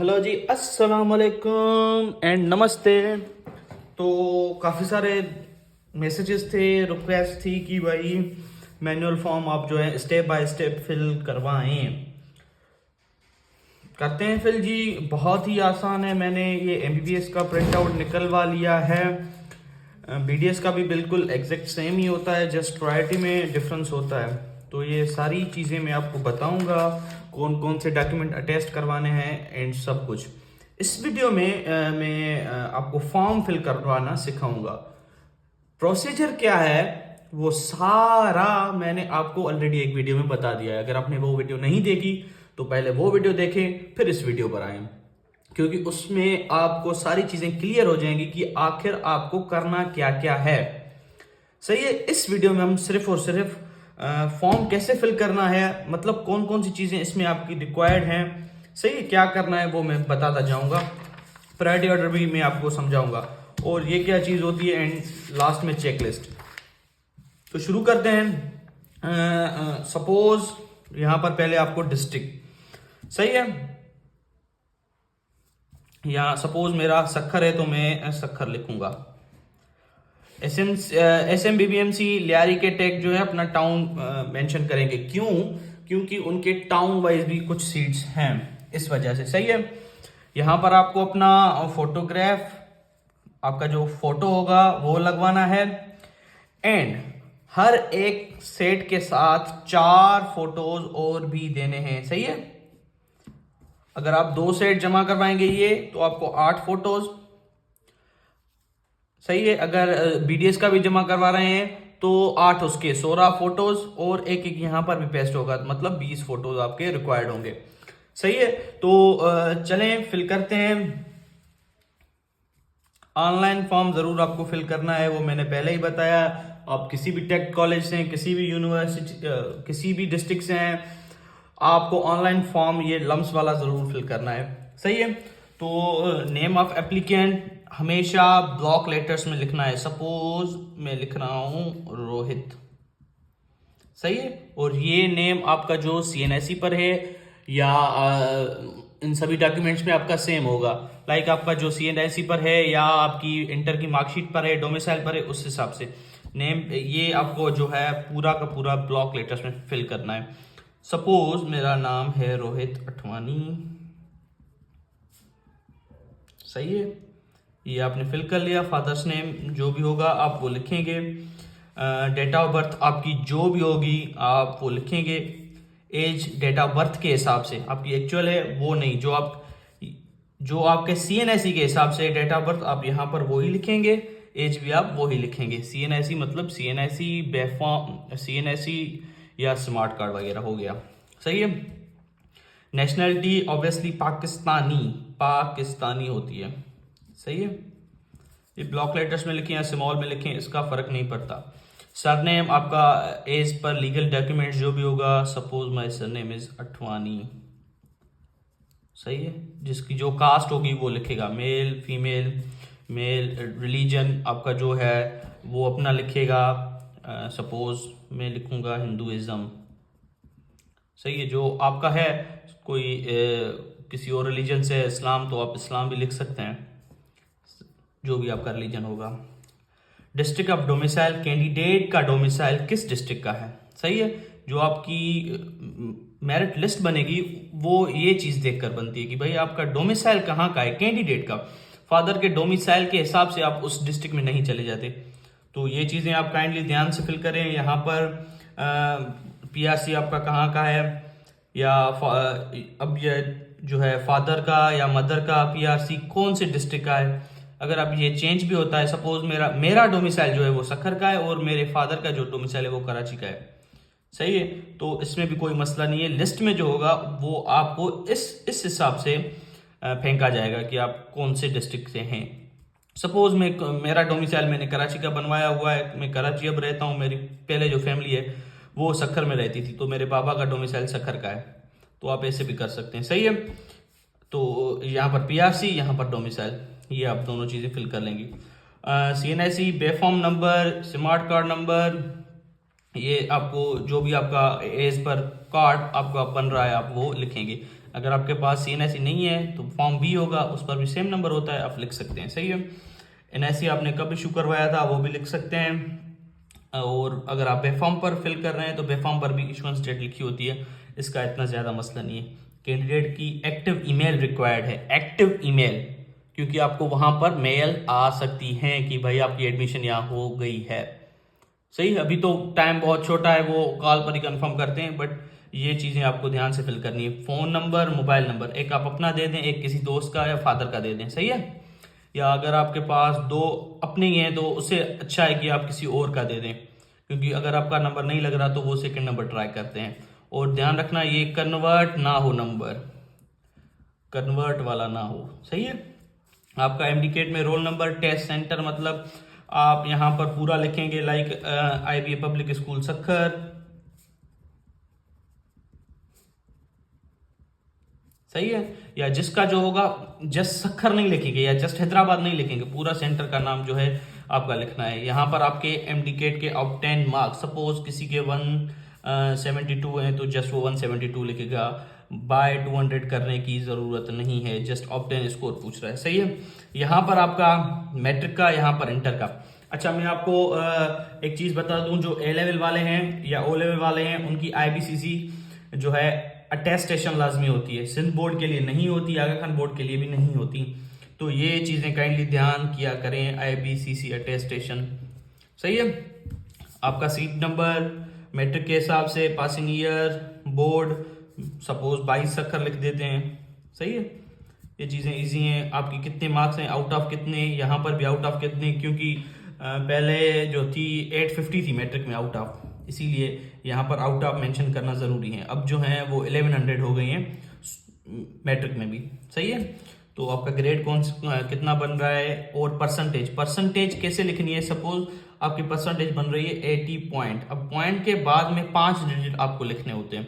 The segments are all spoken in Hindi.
हेलो जी, अस्सलाम वालेकुम एंड नमस्ते। तो काफ़ी सारे मैसेजेस थे, रिक्वेस्ट थी कि भाई मैनुअल फॉर्म आप जो है स्टेप बाय स्टेप फिल करवाएं। करते हैं फिल जी, बहुत ही आसान है। मैंने ये एमबीबीएस का प्रिंट आउट निकलवा लिया है। बीडीएस का भी बिल्कुल एग्जैक्ट सेम ही होता है, जस्ट प्रायोरिटी में डिफरेंस होता है। तो ये सारी चीज़ें मैं आपको बताऊंगा, कौन कौन से डॉक्यूमेंट अटेस्ट करवाने हैं एंड सब कुछ। इस वीडियो में मैं आपको फॉर्म फिल करवाना सिखाऊंगा। प्रोसीजर क्या है वो सारा मैंने आपको ऑलरेडी एक वीडियो में बता दिया है। अगर आपने वो वीडियो नहीं देखी तो पहले वो वीडियो देखें, फिर इस वीडियो पर आए, क्योंकि उसमें आपको सारी चीजें क्लियर हो जाएंगी कि आखिर आपको करना क्या क्या है। सही है। इस वीडियो में हम सिर्फ और सिर्फ फॉर्म कैसे फिल करना है, मतलब कौन कौन सी चीजें इसमें आपकी रिक्वायर्ड हैं, सही है, क्या करना है वो मैं बताता जाऊंगा। प्रायोरिटी ऑर्डर भी मैं आपको समझाऊंगा और ये क्या चीज होती है, एंड लास्ट में चेकलिस्ट। तो शुरू करते हैं। सपोज यहां पर पहले आपको डिस्ट्रिक्ट, सही है, यहाँ सपोज मेरा सखर है तो मैं सखर लिखूंगा। एस एम बीबीएमसी लियारी के टेक जो है अपना टाउन मेंशन करेंगे। क्यों? क्योंकि उनके टाउन वाइज भी कुछ सीट्स हैं, इस वजह से। सही है। यहां पर आपको अपना फोटोग्राफ, आपका जो फोटो होगा वो लगवाना है, एंड हर एक सेट के साथ 4 फोटोज और भी देने हैं। सही है। अगर आप 2 सेट जमा करवाएंगे ये तो आपको 8 फोटोज। सही है। अगर बीडीएस का भी जमा करवा रहे हैं तो 8 उसके 16 फोटोज और एक एक यहां पर भी पेस्ट होगा, मतलब 20 फोटोज आपके रिक्वायर्ड होंगे। सही है। तो चलें फिल करते हैं। ऑनलाइन फॉर्म जरूर आपको फिल करना है, वो मैंने पहले ही बताया। आप किसी भी टेक कॉलेज से, किसी भी यूनिवर्सिटी, किसी भी डिस्ट्रिक्ट से हैं, आपको ऑनलाइन फॉर्म ये लम्स वाला जरूर फिल करना है। सही है। तो नेम ऑफ एप्लीकेंट हमेशा ब्लॉक लेटर्स में लिखना है। सपोज मैं लिख रहा हूं रोहित, सही है। और ये नेम आपका जो सीएनएसई पर है या इन सभी डॉक्यूमेंट्स में आपका सेम होगा। लाइक आपका जो सीएनएसई पर है या आपकी इंटर की मार्कशीट पर है, डोमिसाइल पर है, उस हिसाब से नेम ये आपको जो है पूरा का पूरा ब्लॉक लेटर्स में फिल करना है। सपोज मेरा नाम है रोहित अठवानी, सही है। ये आपने फिल कर लिया। फादर्स नेम जो भी होगा आप वो लिखेंगे। डेट ऑफ बर्थ आपकी जो भी होगी आप वो लिखेंगे। एज डेट ऑफ बर्थ के हिसाब से, आपकी एक्चुअल है वो नहीं, जो आपके सीएनएसई के हिसाब से डेट ऑफ बर्थ आप यहाँ पर वही लिखेंगे। एज भी आप वही लिखेंगे। सीएनएसई मतलब सीएनएसई बेफॉर्म, सीएनएसई या स्मार्ट कार्ड वगैरह हो गया। सही है। नेशनलिटी ऑब्वियसली पाकिस्तानी होती है। सही है। ये ब्लॉक लेटर्स में लिखें या स्मॉल में लिखें, इसका फर्क नहीं पड़ता। सरनेम आपका एज पर लीगल डॉक्यूमेंट जो भी होगा। Suppose my surname is Athwani, सही है। जिसकी जो कास्ट होगी वो लिखेगा, मेल फीमेल, मेल, रिलीजन आपका जो है वो अपना लिखेगा। सपोज मैं लिखूंगा हिंदुइज्म, सही है। जो आपका है कोई किसी और रिलीजन से इस्लाम, तो आप इस्लाम भी लिख सकते हैं, जो भी आपका रिलीजन होगा। डिस्ट्रिक्ट ऑफ डोमिसाइल, कैंडिडेट का डोमिसाइल किस डिस्ट्रिक्ट का है। सही है। जो आपकी मेरिट लिस्ट बनेगी वो ये चीज देखकर बनती है कि भाई आपका डोमिसाइल कहाँ का है, कैंडिडेट का। फादर के डोमिसाइल के हिसाब से आप उस डिस्ट्रिक्ट में नहीं चले जाते। तो ये चीजें आप काइंडली ध्यान से फिल करें। यहाँ पर पीआरसी आपका कहाँ का है, या अब ये जो है फादर का या मदर का पीआरसी कौन से डिस्ट्रिक्ट का है। अगर अब ये चेंज भी होता है, सपोज मेरा डोमिसाइल जो है वो सखर का है और मेरे फादर का जो डोमिसाइल है वो कराची का है, सही है। तो इसमें भी कोई मसला नहीं है। लिस्ट में जो होगा वो आपको इस हिसाब से फेंका जाएगा कि आप कौन से डिस्ट्रिक्ट से हैं। सपोज मेरा डोमिसाइल मैंने कराची का बनवाया हुआ है, मैं कराची अब रहता हूँ, मेरी पहले जो फैमिली है वो सखर में रहती थी, तो मेरे पापा का डोमिसाइल सखर का है। तो आप ऐसे भी कर सकते हैं, सही है। तो यहाँ पर पीआरसी, यहाँ पर डोमिसाइल, ये आप दोनों चीज़ें फिल कर लेंगी। CNIC, B-form number, smart card number, ये आपको जो भी आपका एज पर कार्ड आपका बन रहा है आप वो लिखेंगे। अगर आपके पास CNSE नहीं है तो फॉर्म B होगा, उस पर भी सेम नंबर होता है, आप लिख सकते हैं। सही है। NSE आपने कब इशू करवाया था वो भी लिख सकते हैं। और अगर आप बेफॉर्म पर फिल कर रहे हैं तो बेफॉर्म पर भी इशुएंस डेट लिखी होती है, इसका इतना ज़्यादा मसला नहीं है। कैंडिडेट की एक्टिव ईमेल रिक्वायर्ड है, एक्टिव ईमेल, क्योंकि आपको वहां पर मेल आ सकती है कि भाई आपकी एडमिशन यहाँ हो गई है। सही है। अभी तो टाइम बहुत छोटा है, वो कॉल पर ही कंफर्म करते हैं, बट ये चीज़ें आपको ध्यान से फिल करनी है। फ़ोन नंबर, मोबाइल नंबर, एक आप अपना दे दें, एक किसी दोस्त का या फादर का दे दें। सही है। या अगर आपके पास 2 अपने ही हैं तो उससे अच्छा है कि आप किसी और का दे दें, क्योंकि अगर आपका नंबर नहीं लग रहा तो वो सेकंड नंबर ट्राई करते हैं। और ध्यान रखना ये कन्वर्ट ना हो, नंबर कन्वर्ट वाला ना हो। सही है। आपका एमडीकेट में रोल नंबर, टेस्ट सेंटर, मतलब आप यहाँ पर पूरा लिखेंगे like IBA public school Sukkur. सही है। या जिसका जो होगा, जस्ट सक्खर नहीं लिखेंगे या जस्ट हैदराबाद नहीं लिखेंगे, पूरा सेंटर का नाम जो है आपका लिखना है। यहाँ पर आपके एमडीकेट के ऑब्टेन मार्क्स, सपोज किसी के 172 हैं तो जस्ट वो 172 लिखेगा, बाय 200 करने की ज़रूरत नहीं है, जस्ट ऑब्टेन स्कोर पूछ रहा है। सही है। यहाँ पर आपका मैट्रिक का, यहाँ पर इंटर का। अच्छा, मैं आपको एक चीज़ बता दूं, जो A लेवल वाले हैं या O लेवल वाले हैं उनकी IBCC जो है अटेस्टेशन लाजमी होती है। सिंध बोर्ड के लिए नहीं होती, आगा खान बोर्ड के लिए भी नहीं होती, तो ये चीज़ें काइंडली ध्यान किया करें, IBCC अटेस्टेशन। सही है। आपका सीट नंबर, मैट्रिक के हिसाब से, passing year, board, suppose 22 Sukkur लिख देते हैं। सही है। ये चीज़ें इजी हैं। आपकी कितने मार्क्स हैं, आउट ऑफ कितने, यहाँ पर भी आउट ऑफ कितने, क्योंकि पहले जो थी 850 थी मैट्रिक में आउट ऑफ, इसीलिए यहाँ पर आउट ऑफ मेंशन करना ज़रूरी है। अब जो है वो 1100 हो गई हैं मैट्रिक में भी। सही है। तो आपका ग्रेड कितना बन रहा है, और परसेंटेज कैसे लिखनी है। सपोज आपकी परसेंटेज बन रही है 80 पॉइंट, अब पॉइंट के बाद में 5 डिजिट आपको लिखने होते हैं,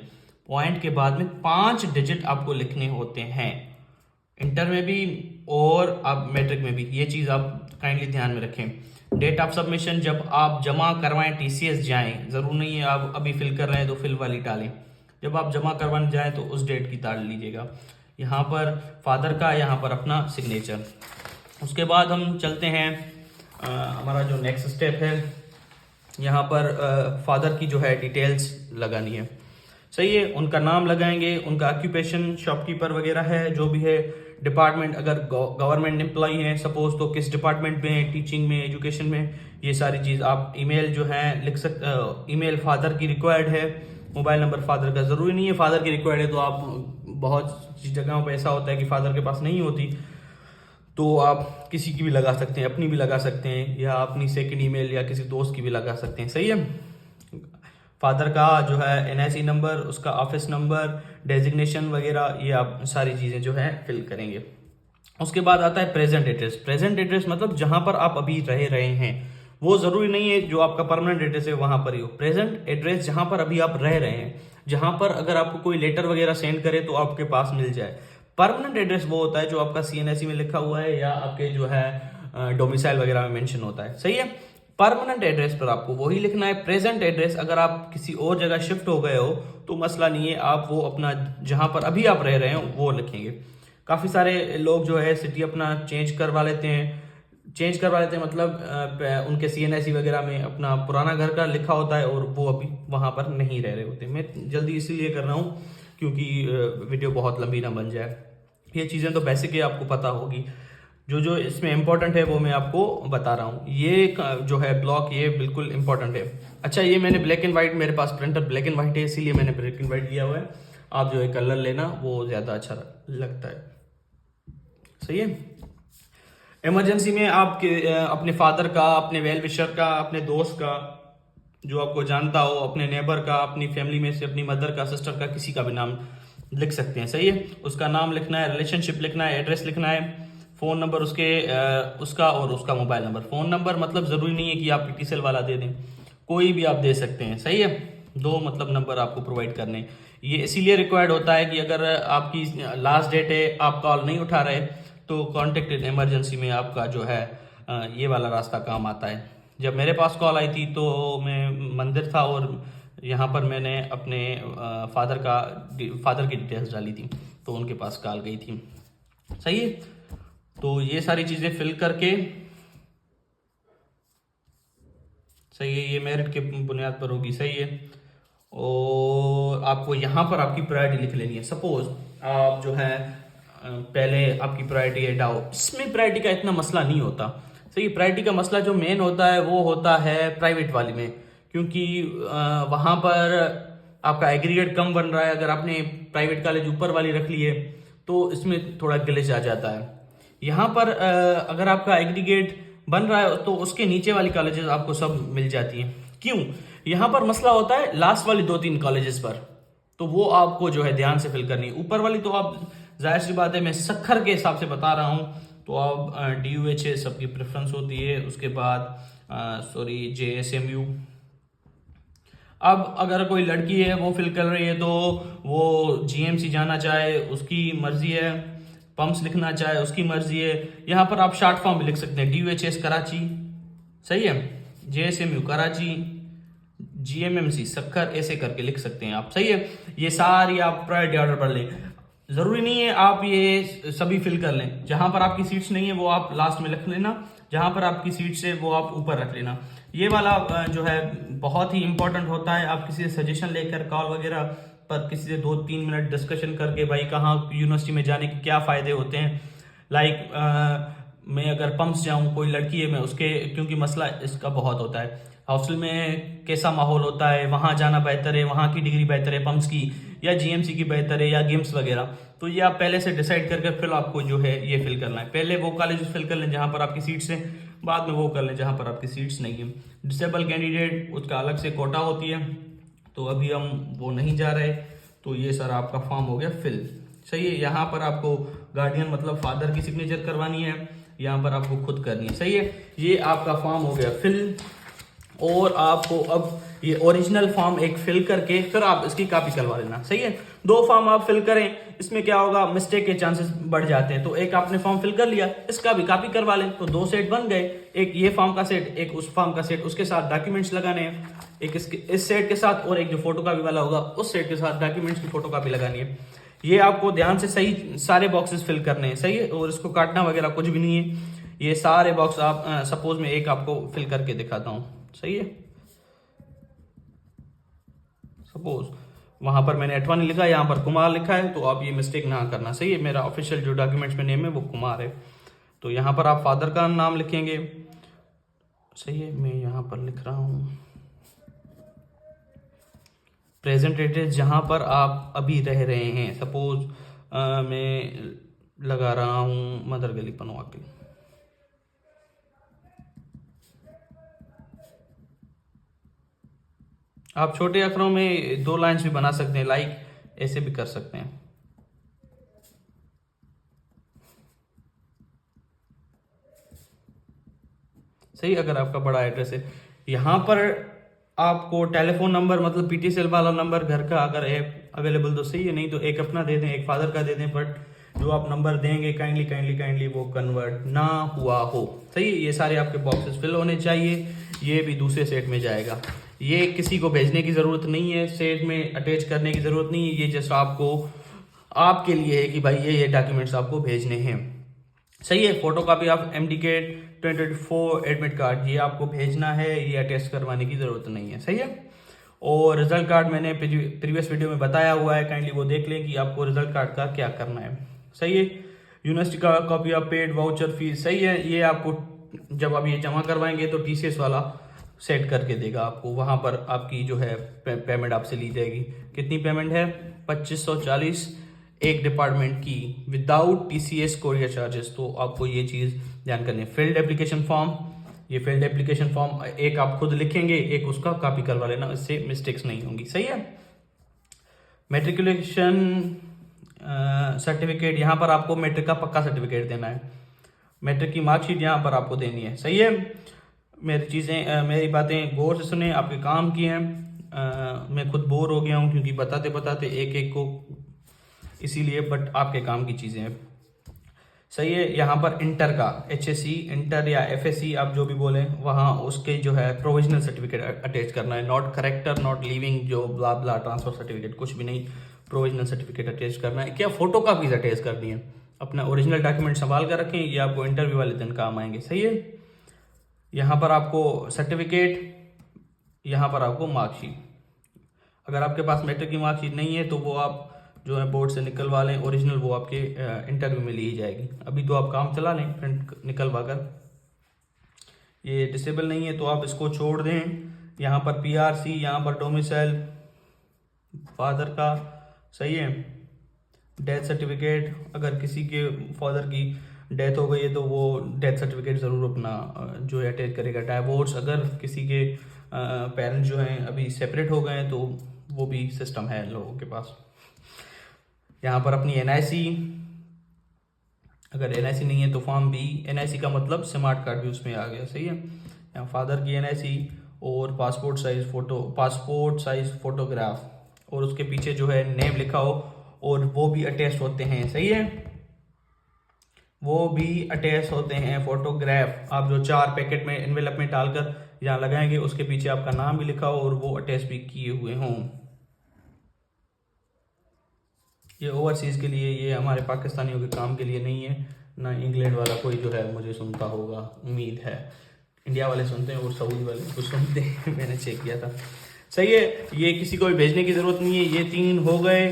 पॉइंट के बाद में 5 डिजिट आपको लिखने होते हैं, इंटर में भी और आप मैट्रिक में भी। ये चीज़ आप काइंडली ध्यान में रखें। डेट ऑफ सबमिशन, जब आप जमा करवाएं TCS जाएं, ज़रूर नहीं है आप अभी फिल कर रहे हैं तो फिल वाली डालें, जब आप जमा करवाने जाएं तो उस डेट की ताड़ लीजिएगा। यहाँ पर फादर का, यहाँ पर अपना सिग्नेचर। उसके बाद हम चलते हैं, हमारा जो नेक्स्ट स्टेप है, यहाँ पर फादर की जो है डिटेल्स लगानी है। सही है। उनका नाम लगाएंगे, उनका ऑक्यूपेशन शॉपकीपर वगैरह है, जो भी है, डिपार्टमेंट, अगर गवर्नमेंट एम्प्लॉई हैं सपोज तो किस डिपार्टमेंट में है, टीचिंग में, एजुकेशन में, ये सारी चीज़ आप ईमेल जो है लिख सकते। ईमेल फादर की रिक्वायर्ड है, मोबाइल नंबर फादर का ज़रूरी नहीं है फादर की रिक्वायर्ड है, तो आप बहुत जगहों पर ऐसा होता है कि फादर के पास नहीं होती, तो आप किसी की भी लगा सकते हैं, अपनी भी लगा सकते हैं, या अपनी सेकंड ईमेल या किसी दोस्त की भी लगा सकते हैं। सही है। फादर का जो है NIC नंबर, उसका ऑफिस नंबर, डेजिग्नेशन वगैरह, ये आप सारी चीज़ें जो है फिल करेंगे। उसके बाद आता है प्रेजेंट एड्रेस। प्रेजेंट एड्रेस मतलब जहां पर आप अभी रह रहे हैं, वो ज़रूरी नहीं है जो आपका परमानेंट एड्रेस है वहां पर ही हो। प्रेजेंट एड्रेस जहां पर अभी आप रह रहे हैं, जहां पर अगर आपको कोई लेटर वगैरह सेंड करे तो आपके पास मिल जाए। परमानेंट एड्रेस वो होता है जो आपका CNSE में लिखा हुआ है या आपके जो है डोमिसाइल वगैरह में मेंशन होता है। सही है। परमानेंट एड्रेस पर आपको वही लिखना है। प्रेजेंट एड्रेस अगर आप किसी और जगह शिफ्ट हो गए हो तो मसला नहीं है, आप वो अपना जहां पर अभी आप रह रहे हो वो लिखेंगे। काफ़ी सारे लोग जो है सिटी अपना चेंज करवा लेते हैं, मतलब उनके CNSE वगैरह में अपना पुराना घर का लिखा होता है और वो अभी वहां पर नहीं रह रहे होते। मैं जल्दी इसीलिए कर रहा हूँ क्योंकि वीडियो बहुत लंबी ना बन जाए। ये चीज़ें तो बेसिक ही आपको पता होगी, जो इसमें इम्पोर्टेंट है वो मैं आपको बता रहा हूँ। ये जो है ब्लॉक, ये बिल्कुल इम्पोर्टेंट है। अच्छा, ये मैंने ब्लैक एंड वाइट, मेरे पास प्रिंटर ब्लैक एंड वाइट है इसीलिए मैंने ब्लैक एंड वाइट लिया हुआ है। आप जो है कलर लेना, वो ज़्यादा अच्छा लगता है। सही है। इमरजेंसी में आप अपने फादर का, अपने वेल विशर का, अपने दोस्त का जो आपको जानता हो, अपने नेबर का, अपनी फैमिली में से अपनी मदर का, सिस्टर का, किसी का भी नाम लिख सकते हैं। सही है। उसका नाम लिखना है, रिलेशनशिप लिखना है, एड्रेस लिखना है, फ़ोन नंबर उसका और उसका मोबाइल नंबर। फ़ोन नंबर मतलब ज़रूरी नहीं है कि आप PTCL वाला दे दें, कोई भी आप दे सकते हैं। सही है। 2 मतलब नंबर आपको प्रोवाइड करने। ये इसीलिए रिक्वायर्ड होता है कि अगर आपकी लास्ट डेट है, आप कॉल नहीं उठा रहे, तो कॉन्टेक्ट इन इमरजेंसी में आपका जो है ये वाला रास्ता काम आता है। जब मेरे पास कॉल आई थी तो मैं मंदिर था और यहाँ पर मैंने अपने फादर की डिटेल्स डाली थी, तो उनके पास कॉल गई थी। सही है, तो ये सारी चीज़ें फिल करके, सही है, ये मेरिट के बुनियाद पर होगी। सही है, और आपको यहाँ पर आपकी प्रायोरिटी लिख लेनी है। सपोज आप जो है पहले आपकी प्रायोरिटी है डाउ, इसमें प्रायोरिटी का इतना मसला नहीं होता। सही, प्रायोरिटी का मसला जो मेन होता है वो होता है प्राइवेट वाली में, क्योंकि वहाँ पर आपका एग्रीगेट कम बन रहा है। अगर आपने प्राइवेट कॉलेज ऊपर वाली रख ली है तो इसमें थोड़ा ग्लिच आ जाता है। यहाँ पर अगर आपका एग्रीगेट बन रहा है तो उसके नीचे वाली कॉलेजेस आपको सब मिल जाती हैं। क्यों? यहाँ पर मसला होता है लास्ट वाली 2-3 कॉलेजेस पर, तो वो आपको जो है ध्यान से फिल करनी है। ऊपर वाली तो आप जाहिर सी बात है, मैं सखर के हिसाब से बता रहा हूँ, तो आप DUHA सबकी प्रेफरेंस होती है। उसके बाद JSMU। अब अगर कोई लड़की है वो फिल कर रही है तो वो GMC जाना चाहे उसकी मर्जी है, पम्प्स लिखना चाहे उसकी मर्जी है। यहाँ पर आप शॉर्ट फॉर्म भी लिख सकते हैं, DUHS कराची, सही है, JSMU कराची, GMMC सक्खर, ऐसे करके लिख सकते हैं आप। सही है, ये सारी आप प्रायोरिटी ऑर्डर पर लें। जरूरी नहीं है आप ये सभी फिल कर लें। जहां पर आपकी सीट्स नहीं है वो आप लास्ट में लिख लेना, जहां पर आपकी सीट्स है वो आप ऊपर रख लेना। ये वाला जो है बहुत ही इंपॉर्टेंट होता है। आप किसी से सजेशन लेकर कॉल वगैरह पर किसी से 2-3 मिनट डिस्कशन करके भाई कहाँ यूनिवर्सिटी में जाने के क्या फायदे होते हैं। लाइक मैं अगर पम्प्स जाऊँ, कोई लड़की है, मैं उसके, क्योंकि मसला इसका बहुत होता है, हॉस्टल में कैसा माहौल होता है, वहाँ जाना बेहतर है, वहाँ की डिग्री बेहतर है पम्प्स की, या GMC की बेहतर है, या गेम्स वगैरह। तो ये आप पहले से डिसाइड करके फिर आपको जो है ये फिल करना है। पहले वो कॉलेज फिल कर लें जहाँ पर आपकी सीट्स हैं, बाद में वो कर लें जहाँ पर आपकी सीट्स नहीं है। डिसेबल कैंडिडेट, उसका अलग से कोटा होती है, तो अभी हम वो नहीं जा रहे। तो ये सर आपका फॉर्म हो गया फिल। सही है, यहाँ पर आपको गार्डियन मतलब फादर की सिग्नेचर करवानी है, यहाँ पर आपको खुद करनी है। सही है, ये आपका फॉर्म हो गया फिल। और आपको अब ये ओरिजिनल फॉर्म एक फिल करके फिर आप इसकी कॉपी करवा लेना। सही है, 2 फॉर्म आप फिल करें, इसमें क्या होगा, मिस्टेक के चांसेस बढ़ जाते हैं। तो एक आपने फॉर्म फिल कर लिया, इसका भी कॉपी करवा लें, तो 2 सेट बन गए, एक ये फॉर्म का सेट, एक उस फॉर्म का सेट, उसके साथ डॉक्यूमेंट्स लगाने हैं, एक इस सेट के साथ, और एक जो फोटो कॉपी वाला होगा उस सेट के साथ डॉक्यूमेंट्स की फोटो कॉपी लगानी है। ये आपको ध्यान से सही सारे बॉक्सेस फिल करने हैं। सही है, और इसको काटना वगैरह कुछ भी नहीं है। ये सारे बॉक्स आप सपोज में एक आपको फिल करके दिखाता हूँ। सही है, सपोज वहां पर मैंने अठवानी लिखा है, यहाँ पर कुमार लिखा है, तो आप ये मिस्टेक ना करना। सही है, मेरा ऑफिशियल जो डॉक्यूमेंट्स में नेम है वो कुमार है, तो यहाँ पर आप फादर का नाम लिखेंगे। सही है, मैं यहाँ पर लिख रहा हूँ प्रेजेंट एड्रेस जहाँ पर आप अभी रह रहे हैं। सपोज मैं लगा रहा हूँ मदर गली पनवाकी। आप छोटे अक्षरों में 2 लाइन्स भी बना सकते हैं, लाइक ऐसे भी कर सकते हैं। सही, अगर आपका बड़ा एड्रेस है, यहाँ पर आपको टेलीफोन नंबर मतलब PTCL वाला नंबर घर का अगर है अवेलेबल तो सही है, नहीं तो एक अपना दे दें, एक फादर का दे दें, बट जो आप नंबर देंगे काइंडली वो कन्वर्ट ना हुआ हो। सही है, ये सारे आपके बॉक्सेस फिल होने चाहिए। ये भी दूसरे सेट में जाएगा, ये किसी को भेजने की ज़रूरत नहीं है, सेट में अटैच करने की ज़रूरत नहीं है। ये जस्ट आपको आपके लिए है कि भाई ये डॉक्यूमेंट्स आपको भेजने हैं। सही है, photo copy of MDK 2024 admit card, ये आपको भेजना है, ये अटैच करवाने की ज़रूरत नहीं है। सही है, और रिजल्ट कार्ड मैंने प्रीवियस वीडियो में बताया हुआ है, काइंडली वो देख लें कि आपको रिजल्ट कार्ड का क्या करना है। सही है, यूनिवर्सिटी का copy of paid voucher fees. सही है, ये आपको जब आप ये जमा करवाएंगे तो TCS वाला सेट करके देगा आपको, वहाँ पर आपकी जो है पेमेंट आपसे ली जाएगी। कितनी पेमेंट है? 2540 एक डिपार्टमेंट की, विदाउट TCS कोरियर चार्जेस। तो आपको ये चीज़ ध्यान करनी है। फील्ड एप्लीकेशन फॉर्म, ये फील्ड एप्लीकेशन फॉर्म एक आप खुद लिखेंगे, एक उसका कॉपी करवा लेना, इससे मिस्टेक्स नहीं होंगी। सही है, मैट्रिकुलेशन सर्टिफिकेट, यहाँ पर आपको मैट्रिक का पक्का सर्टिफिकेट देना है, मैट्रिक की मार्कशीट यहाँ पर आपको देनी है। सही है, मेरी बातें गौर से सुने, आपके काम की हैं। मैं खुद बोर हो गया हूँ क्योंकि बताते बताते एक एक को, इसीलिए, बट आपके काम की चीज़ें हैं। सही है, यहाँ पर इंटर का HSC इंटर या FSC आप जो भी बोलें, वहाँ उसके जो है प्रोविजनल सर्टिफिकेट अटैच करना है, नॉट करेक्टर, नॉट लीविंग, जो ब्ला ब्ला ट्रांसफर सर्टिफिकेट, कुछ भी नहीं, प्रोविजनल सर्टिफिकेट अटैच करना है, क्या फ़ोटो कापीज अटैच करनी है। अपना ओरिजिनल डॉक्यूमेंट संभाल कर रखें, ये आपको इंटरव्यू वाले दिन काम आएंगे। सही है। यहाँ पर आपको सर्टिफिकेट, यहाँ पर आपको मार्कशीट। अगर आपके पास मैट्रिक की मार्कशीट नहीं है तो वो आप जो है बोर्ड से निकलवा लें, ओरिजिनल वो आपके इंटरव्यू में ली जाएगी। अभी तो आप काम चला लें प्रिंट निकलवा कर। ये डिसेबल नहीं है तो आप इसको छोड़ दें। यहाँ पर पीआरसी, यहाँ पर डोमिसाइल फादर का, सही है। डेथ सर्टिफिकेट, अगर किसी के फादर की डेथ हो गई है तो वो डेथ सर्टिफिकेट ज़रूर अपना जो है अटैच करेगा। डाइवोर्स, अगर किसी के पेरेंट्स जो हैं अभी सेपरेट हो गए हैं तो वो भी सिस्टम है लोगों के पास। यहाँ पर अपनी एनआईसी, अगर एनआईसी नहीं है तो फॉर्म बी। एनआईसी का मतलब स्मार्ट कार्ड भी उसमें आ गया। सही है। यहाँ फादर की एनआईसी और पासपोर्ट साइज फोटोग्राफ, और उसके पीछे जो है नेम लिखा हो, और वो भी अटैच होते हैं। सही है, वो भी अटैच होते हैं। फोटोग्राफ आप जो 4 पैकेट में एनवेलप में डालकर यहाँ लगाएंगे, उसके पीछे आपका नाम भी लिखा हो और वो अटैच भी किए हुए हों। ये ओवरसीज़ के लिए, ये हमारे पाकिस्तानियों के काम के लिए नहीं है। ना इंग्लैंड वाला कोई जो है मुझे सुनता होगा, उम्मीद है। इंडिया वाले सुनते हैं और सऊदी वाले कुछ सुनते हैं मैंने चेक किया था। सही है। ये किसी को भी भेजने की ज़रूरत नहीं है। ये 3 हो गए।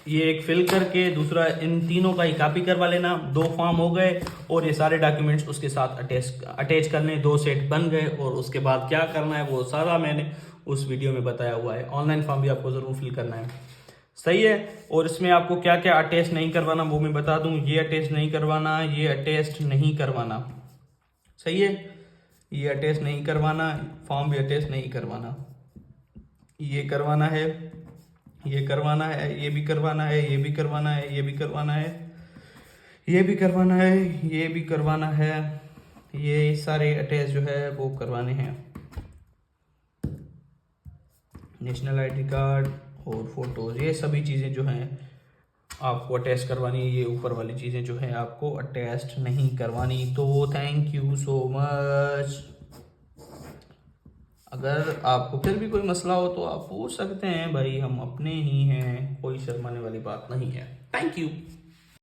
ये एक फिल करके दूसरा इन तीनों का ही कॉपी करवा लेना। 2 फॉर्म हो गए और ये सारे डॉक्यूमेंट्स उसके साथ अटैच करने। 2 सेट बन गए और उसके बाद क्या करना है वो सारा मैंने उस वीडियो में बताया हुआ है। ऑनलाइन फॉर्म भी आपको ज़रूर फिल करना है। सही है। और इसमें आपको क्या क्या अटैच नहीं करवाना वो मैं बता दूं। ये अटैच नहीं करवाना, ये अटैच नहीं करवाना। सही है। ये अटैच नहीं करवाना, फॉर्म भी अटैच नहीं करवाना। ये करवाना है, ये करवाना है, ये भी करवाना है, ये भी करवाना है, ये भी करवाना है, ये भी करवाना है, ये भी करवाना है। ये सारे अटैच जो है वो करवाने हैं। नेशनल आईडी कार्ड और फोटोज, ये सभी चीज़ें जो हैं आपको अटैच करवानी है। ये ऊपर वाली चीज़ें जो हैं आपको अटैच नहीं करवानी। तो थैंक यू सो मच। अगर आपको फिर भी कोई मसला हो तो आप पूछ सकते हैं भाई, हम अपने ही हैं, कोई शर्माने वाली बात नहीं है। Thank you.